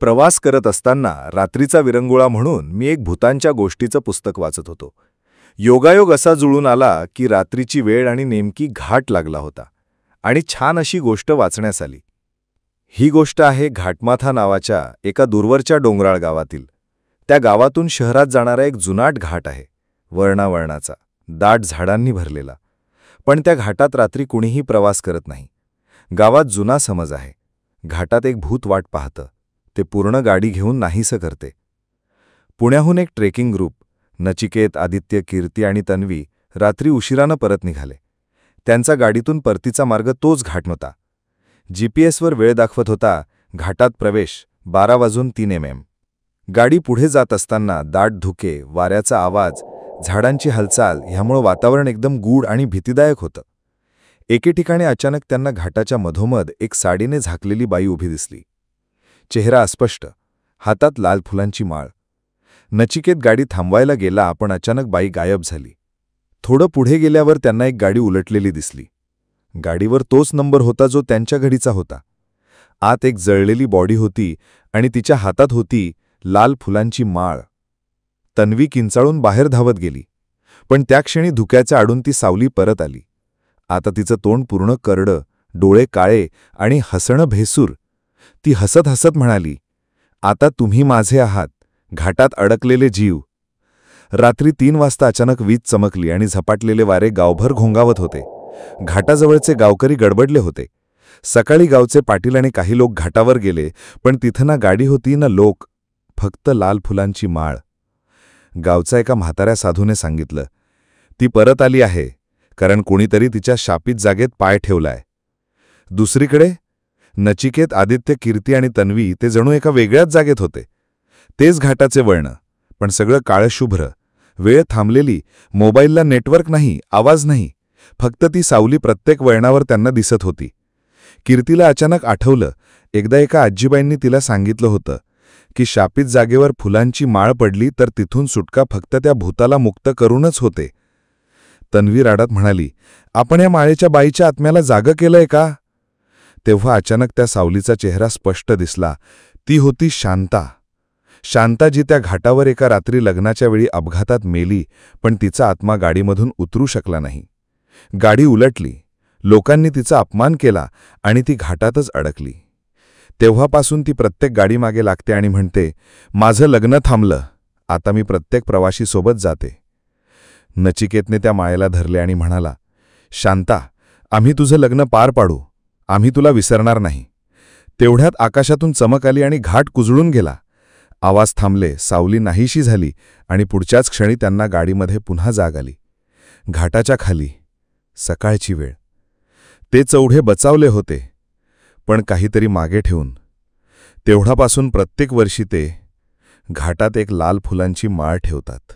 प्रवास करत असताना रात्रीचा विरंगुळा म्हणून मी एक भूतांच्या गोष्टीचं पुस्तक वाचत होतो. योगायोग असा जुळून आला की रात्रीची वेळ आणि नेमकी घाट लागला होता आणि छान अशी गोष्ट वाचण्यास आली. ही गोष्ट आहे घाटमाथा नावाच्या एका दूरवरच्या डोंगराळ गावातील. त्या गावातून शहरात जाणारा एक जुनाट घाट आहे, वर्णावर्णाचा, दाट झाडांनी भरलेला. पण त्या घाटात रात्री कुणीही प्रवास करत नाही. गावात जुना समज आहे, घाटात एक भूत वाट पाहतं, ते पूर्ण गाडी घेऊन नाहीसं करते. पुण्याहून एक ट्रेकिंग ग्रुप, नचिकेत, आदित्य, कीर्ती आणि तन्वी रात्री उशिरानं परत निघाले. त्यांचा गाडीतून परतीचा मार्ग तोच घाट नव्हता. जीपीएसवर वेळ दाखवत होता घाटात प्रवेश 12:03 AM. गाडी पुढे जात असताना दाट धुके, वाऱ्याचा आवाज, झाडांची हालचाल ह्यामुळं वातावरण एकदम गूढ आणि भीतीदायक होतं. एके ठिकाणी अचानक त्यांना घाटाच्या मधोमध एक साडीने झाकलेली बाई उभी दिसली. चेहरा अस्पष्ट, हातात लाल फुलांची माळ. नचिकेत गाडी थांबवायला गेला, पण अचानक बाई गायब झाली. थोडं पुढे गेल्यावर त्यांना एक गाडी उलटलेली दिसली. गाडीवर तोच नंबर होता जो त्यांच्या घडीचा होता. आत एक जळलेली बॉडी होती आणि तिच्या हातात होती लाल फुलांची माळ. तन्वी किंचाळून बाहेर धावत गेली, पण त्या क्षणी धुक्याच्या आडून ती सावली परत आली. आता तिचं तोंड पूर्ण करडं, डोळे काळे आणि हसणं भेसूर. ती हसत हसत म्हणाली, "आता तुम्ही माझे आहात, घाटात अडकलेले जीव." रात्री 3 वाजता अचानक वीज चमकली आणि झपाटलेले वारे गावभर घोंगावत होते. घाटाजवळचे गावकरी गडबडले होते. सकाळी गावचे पाटील आणि काही लोक घाटावर गेले, पण तिथं ना गाडी होती ना लोक, फक्त लाल फुलांची माळ. गावचा एका म्हाताऱ्या साधूने सांगितलं, "ती परत आली आहे, कारण कोणीतरी तिच्या शापित जागेत पाय ठेवलाय." दुसरीकडे नचिकेत, आदित्य, कीर्ती आणि तन्वी ते जणू एका वेगळ्याच जागेत होते. तेच घाटाचे वळणं, पण सगळं काळशुभ्र. वेळ थांबलेली, मोबाईलला नेटवर्क नाही, आवाज नाही, फक्त ती सावली प्रत्येक वळणावर त्यांना दिसत होती. कीर्तीला अचानक आठवलं, एकदा एका आजीबाईंनी तिला सांगितलं होतं की शापित जागेवर फुलांची माळ पडली तर तिथून सुटका फक्त त्या भूताला मुक्त करूनच होते. तन्वी राडात म्हणाली, "आपण या माळेच्या बाईच्या आत्म्याला जागं केलंय का?" तेव्हा अचानक त्या सावलीचा चेहरा स्पष्ट दिसला. ती होती शांता. शांता, जी त्या घाटावर एका रात्री लग्नाच्या वेळी अपघातात मेली, पण तिचा आत्मा गाडीमधून उतरू शकला नाही. गाडी उलटली, लोकांनी तिचा अपमान केला आणि ती घाटातच अडकली. तेव्हापासून ती प्रत्येक गाडीमागे लागते आणि म्हणते, "माझं लग्न थांबलं, आता मी प्रत्येक प्रवाशीसोबत जाते." नचिकेतने त्या माळेला धरले आणि म्हणाला, "शांता, आम्ही तुझं लग्न पार पाडू, आम्ही तुला विसरणार नाही." तेवढ्यात आकाशातून चमक आली आणि घाट कुजळून गेला. आवाज थांबले, सावली नाहीशी झाली आणि पुढच्याच क्षणी त्यांना गाडीमध्ये पुन्हा जाग आली. घाटाच्या खाली सकाळची वेळ. ते चौघे बचावले होते, पण काहीतरी मागे ठेवून. तेवढापासून प्रत्येक वर्षी ते घाटात एक लाल फुलांची माळ ठेवतात.